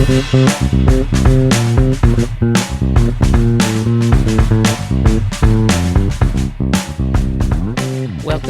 Welcome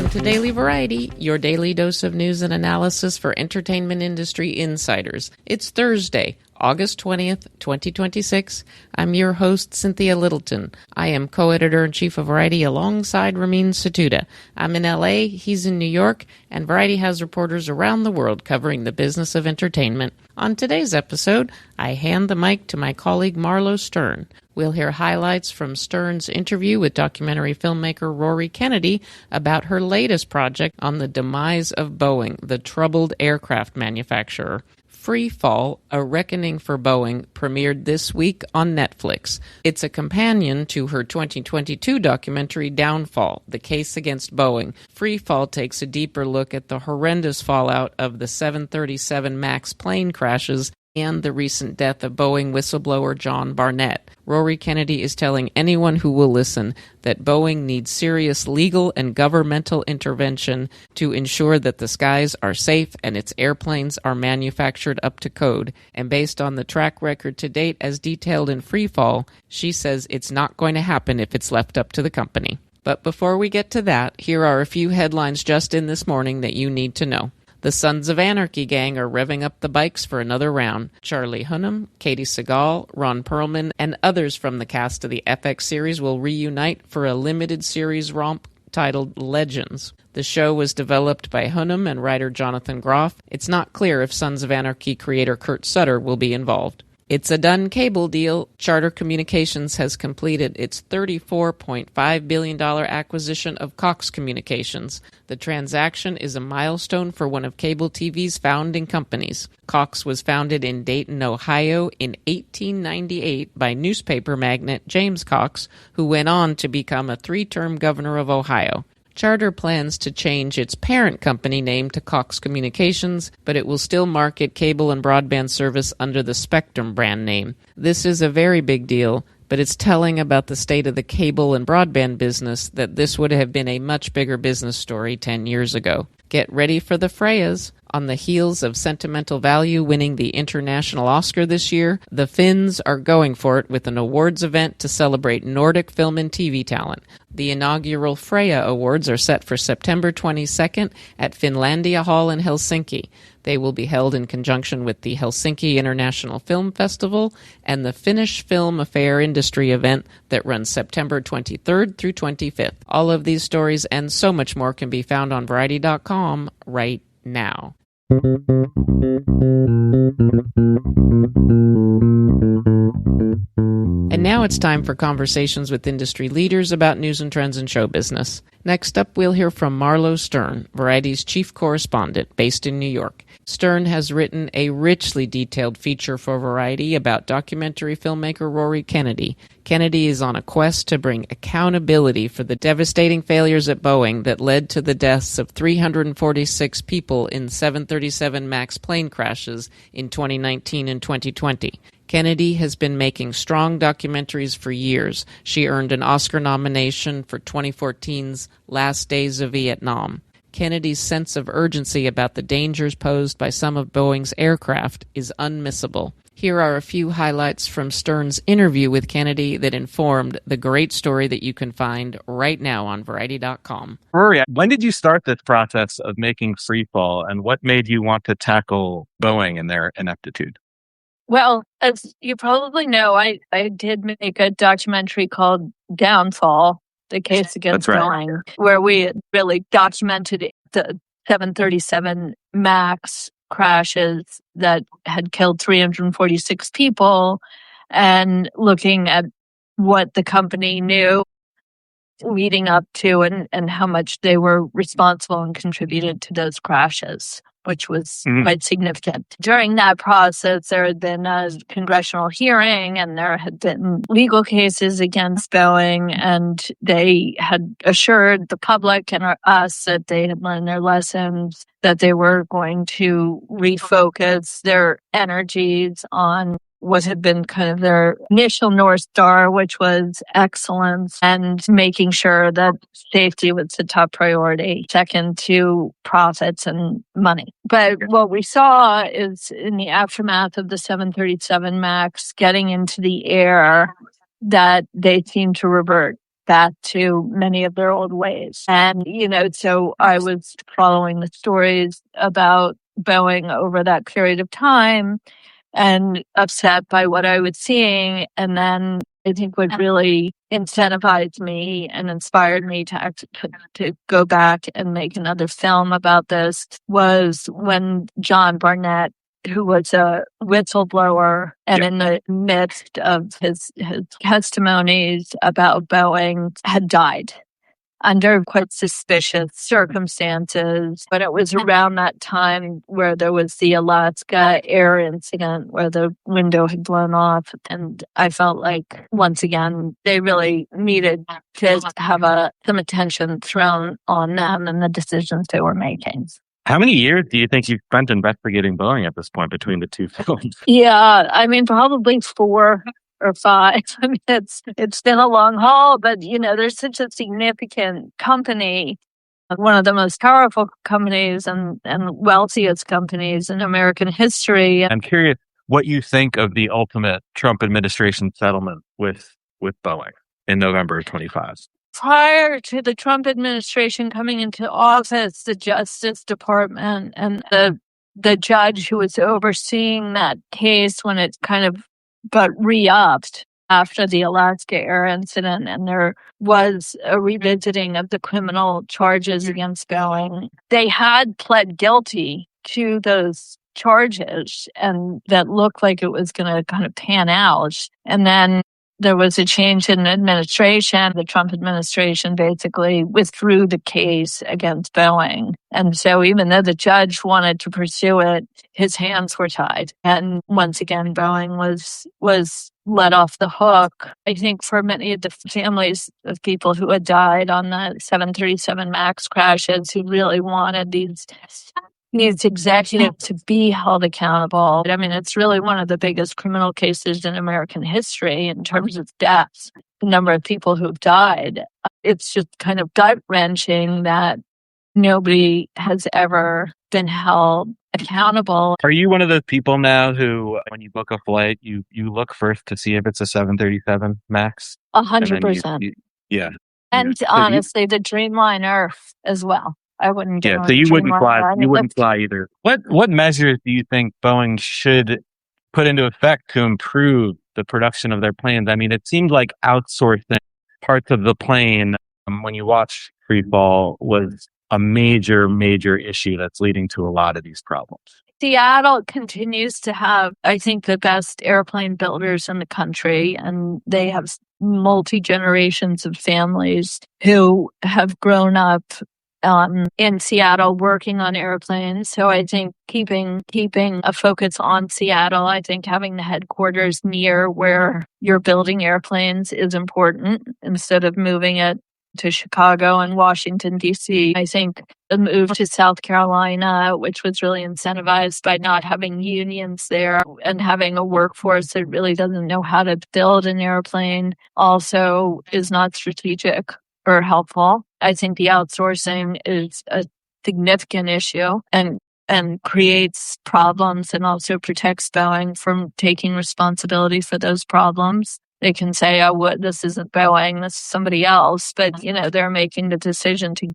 to Daily Variety, your daily dose of news and analysis for entertainment industry insiders. It's Thursday, August 20th, 2026. I'm your host, Cynthia Littleton. I am co-editor-in-chief of Variety alongside Ramin Satuda. I'm in LA, he's in New York, and Variety has reporters around the world covering the business of entertainment. On today's episode, I hand the mic to my colleague Marlo Stern. We'll hear highlights from Stern's interview with documentary filmmaker Rory Kennedy about her latest project on the demise of Boeing, the troubled aircraft manufacturer. Freefall, A Reckoning for Boeing, premiered this week on Netflix. It's a companion to her 2022 documentary Downfall, The Case Against Boeing. Freefall takes a deeper look at the horrendous fallout of the 737 MAX plane crashes and the recent death of Boeing whistleblower John Barnett. Rory Kennedy is telling anyone who will listen that Boeing needs serious legal and governmental intervention to ensure that the skies are safe and its airplanes are manufactured up to code. And based on the track record to date as detailed in Freefall, she says it's not going to happen if it's left up to the company. But before we get to that, here are a few headlines just in this morning that you need to know. The Sons of Anarchy gang are revving up the bikes for another round. Charlie Hunnam, Katie Seagal, Ron Perlman, and others from the cast of the FX series will reunite for a limited series romp titled Legends. The show was developed by Hunnam and writer Jonathan Groff. It's not clear if Sons of Anarchy creator Kurt Sutter will be involved. It's a done cable deal. Charter Communications has completed its $34.5 billion acquisition of Cox Communications. The transaction is a milestone for one of cable TV's founding companies. Cox was founded in Dayton, Ohio in 1898 by newspaper magnate James Cox, who went on to become a three-term governor of Ohio. Charter plans to change its parent company name to Cox Communications, but it will still market cable and broadband service under the Spectrum brand name. This is a very big deal, but it's telling about the state of the cable and broadband business that this would have been a much bigger business story 10 years ago. Get ready for the Freyas. On the heels of Sentimental Value winning the International Oscar this year, the Finns are going for it with an awards event to celebrate Nordic film and TV talent. The inaugural Freya Awards are set for September 22nd at Finlandia Hall in Helsinki. They will be held in conjunction with the Helsinki International Film Festival and the Finnish Film Affair Industry event that runs September 23rd through 25th. All of these stories and so much more can be found on Variety.com right now. And now it's time for conversations with industry leaders about news and trends in show business. Next up, we'll hear from Marlo Stern, Variety's chief correspondent based in New York. Stern has written a richly detailed feature for Variety about documentary filmmaker Rory Kennedy. Kennedy is on a quest to bring accountability for the devastating failures at Boeing that led to the deaths of 346 people in 737 MAX plane crashes in 2019 and 2020. Kennedy has been making strong documentaries for years. She earned an Oscar nomination for 2014's Last Days of Vietnam. Kennedy's sense of urgency about the dangers posed by some of Boeing's aircraft is unmissable. Here are a few highlights from Stern's interview with Kennedy that informed the great story that you can find right now on Variety.com. Rory, when did you start this process of making Freefall, and what made you want to tackle Boeing and their ineptitude? Well, as you probably know, I did make a documentary called Downfall, The Case Against Boeing, where we really documented the 737 MAX crashes that had killed 346 people and looking at what the company knew leading up to and how much they were responsible and contributed to those crashes, which was quite significant. During that process, there had been a congressional hearing and there had been legal cases against Boeing, and they had assured the public and us that they had learned their lessons, that they were going to refocus their energies on had been kind of their initial North Star, which was excellence and making sure that safety was the top priority, second to profits and money. But what we saw is in the aftermath of the 737 MAX getting into the air, that they seemed to revert back to many of their old ways. And, so I was following the stories about Boeing over that period of time and upset by what I was seeing. And then I think what really incentivized me and inspired me to go back and make another film about this was when John Barnett, who was a whistleblower and in the midst of his testimonies about Boeing, had died under quite suspicious circumstances. But it was around that time where there was the Alaska air incident where the window had blown off. And I felt like, once again, they really needed to have some attention thrown on them and the decisions they were making. How many years do you think you've spent investigating Boeing at this point between the two films? Yeah, probably 4 or 5. It's been a long haul, but there's such a significant company, one of the most powerful companies and wealthiest companies in American history. I'm curious what you think of the ultimate Trump administration settlement with Boeing in November of 25. Prior to the Trump administration coming into office, the Justice Department and the judge who was overseeing that case when it kind of got re-upped after the Alaska air incident, and there was a revisiting of the criminal charges against Boeing. They had pled guilty to those charges, and that looked like it was going to kind of pan out. And then there was a change in administration. The Trump administration basically withdrew the case against Boeing. And so even though the judge wanted to pursue it, his hands were tied. And once again, Boeing was let off the hook. I think for many of the families of people who had died on the 737 MAX crashes who really wanted these executives to be held accountable. It's really one of the biggest criminal cases in American history in terms of deaths, the number of people who've died. It's just kind of gut-wrenching that nobody has ever been held accountable. Are you one of those people now who, when you book a flight, you look first to see if it's a 737 MAX? 100%. Yeah. And honestly, the Dreamliner as well. I wouldn't get on so you wouldn't fly. You wouldn't fly either. What measures do you think Boeing should put into effect to improve the production of their planes? It seemed like outsourcing parts of the plane when you watch Freefall was a major, major issue that's leading to a lot of these problems. Seattle continues to have, I think, the best airplane builders in the country, and they have multi-generations of families who have grown up in Seattle working on airplanes. So I think keeping a focus on Seattle, I think having the headquarters near where you're building airplanes is important instead of moving it to Chicago and Washington, D.C. I think the move to South Carolina, which was really incentivized by not having unions there and having a workforce that really doesn't know how to build an airplane, also is not strategic or helpful. I think the outsourcing is a significant issue and creates problems and also protects Boeing from taking responsibility for those problems. They can say, this isn't Boeing, this is somebody else. But, they're making the decision to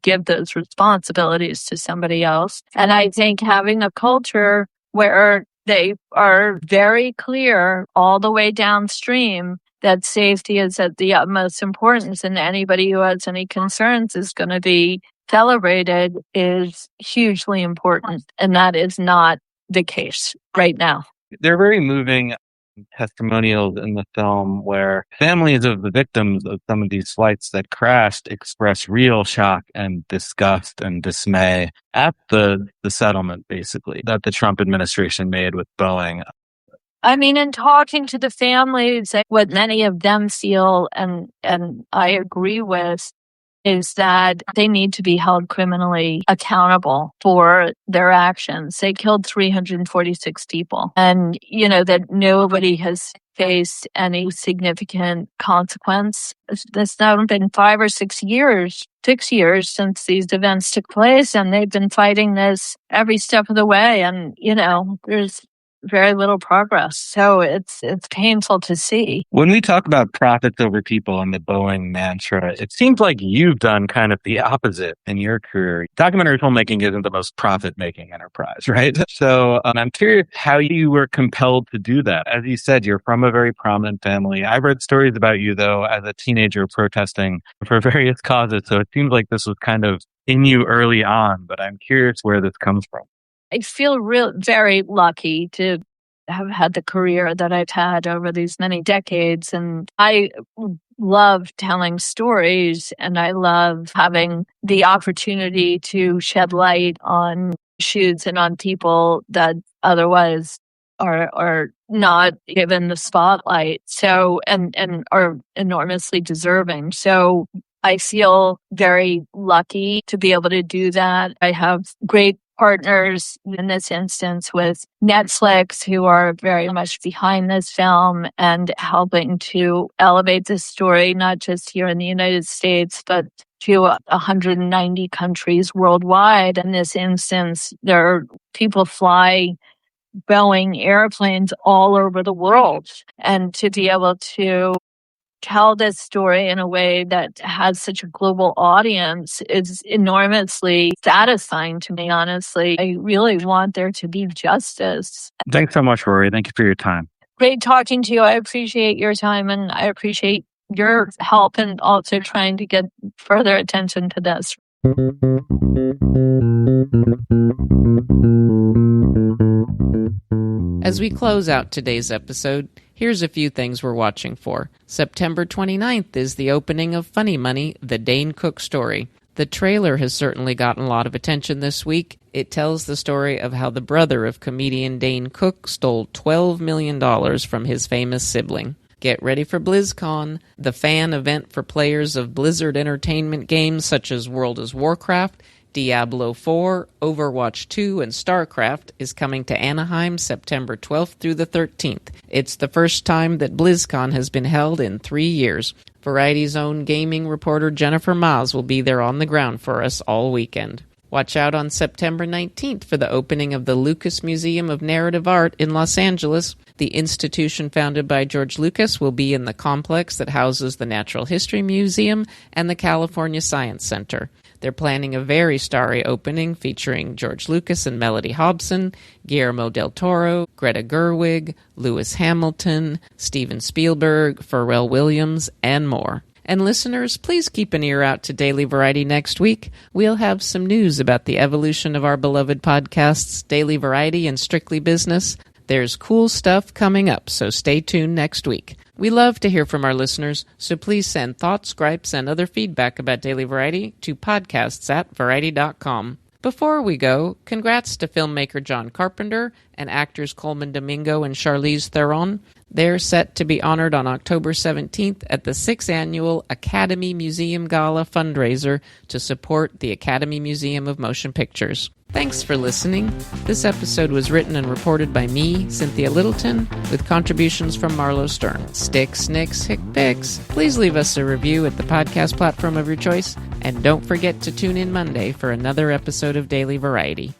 give those responsibilities to somebody else. And I think having a culture where they are very clear all the way downstream that safety is at the utmost importance and anybody who has any concerns is going to be celebrated is hugely important. And that is not the case right now. They're very moving testimonials in the film where families of the victims of some of these flights that crashed express real shock and disgust and dismay at the settlement, basically, that the Trump administration made with Boeing. In talking to the families, what many of them feel, and I agree with, is that they need to be held criminally accountable for their actions. They killed 346 people, and that nobody has faced any significant consequence. It's now been 5 or 6 years, 6 years since these events took place, and they've been fighting this every step of the way. And, there's very little progress. So it's painful to see. When we talk about profits over people and the Boeing mantra, it seems like you've done kind of the opposite in your career. Documentary filmmaking isn't the most profit-making enterprise, right? So I'm curious how you were compelled to do that. As you said, you're from a very prominent family. I've read stories about you, though, as a teenager protesting for various causes. So it seems like this was kind of in you early on, but I'm curious where this comes from. I feel very lucky to have had the career that I've had over these many decades. And I love telling stories, and I love having the opportunity to shed light on issues and on people that otherwise are not given the spotlight. So, and are enormously deserving. So I feel very lucky to be able to do that. I have great partners in this instance with Netflix, who are very much behind this film and helping to elevate this story, not just here in the United States, but to 190 countries worldwide. In this instance, there are people fly Boeing airplanes all over the world, and to be able to tell this story in a way that has such a global audience is enormously satisfying to me, honestly. I really want there to be justice. Thanks so much, Rory. Thank you for your time. Great talking to you. I appreciate your time, and I appreciate your help and also trying to get further attention to this. As we close out today's episode, here's a few things we're watching for. September 29th is the opening of Funny Money, The Dane Cook Story. The trailer has certainly gotten a lot of attention this week. It tells the story of how the brother of comedian Dane Cook stole $12 million from his famous sibling. Get ready for BlizzCon, the fan event for players of Blizzard Entertainment games such as World of Warcraft, Diablo 4, Overwatch 2, and StarCraft is coming to Anaheim September 12th through the 13th. It's the first time that BlizzCon has been held in 3 years. Variety's own gaming reporter Jennifer Maas will be there on the ground for us all weekend. Watch out on September 19th for the opening of the Lucas Museum of Narrative Art in Los Angeles. The institution founded by George Lucas will be in the complex that houses the Natural History Museum and the California Science Center. They're planning a very starry opening featuring George Lucas and Melody Hobson, Guillermo del Toro, Greta Gerwig, Lewis Hamilton, Steven Spielberg, Pharrell Williams, and more. And listeners, please keep an ear out to Daily Variety next week. We'll have some news about the evolution of our beloved podcasts, Daily Variety and Strictly Business. There's cool stuff coming up, so stay tuned next week. We love to hear from our listeners, so please send thoughts, gripes, and other feedback about Daily Variety to podcasts@variety.com. Before we go, congrats to filmmaker John Carpenter and actors Coleman Domingo and Charlize Theron. They're set to be honored on October 17th at the 6th Annual Academy Museum Gala fundraiser to support the Academy Museum of Motion Pictures. Thanks for listening. This episode was written and reported by me, Cynthia Littleton, with contributions from Marlo Stern. Sticks, Nicks, Hick Picks. Please leave us a review at the podcast platform of your choice, and don't forget to tune in Monday for another episode of Daily Variety.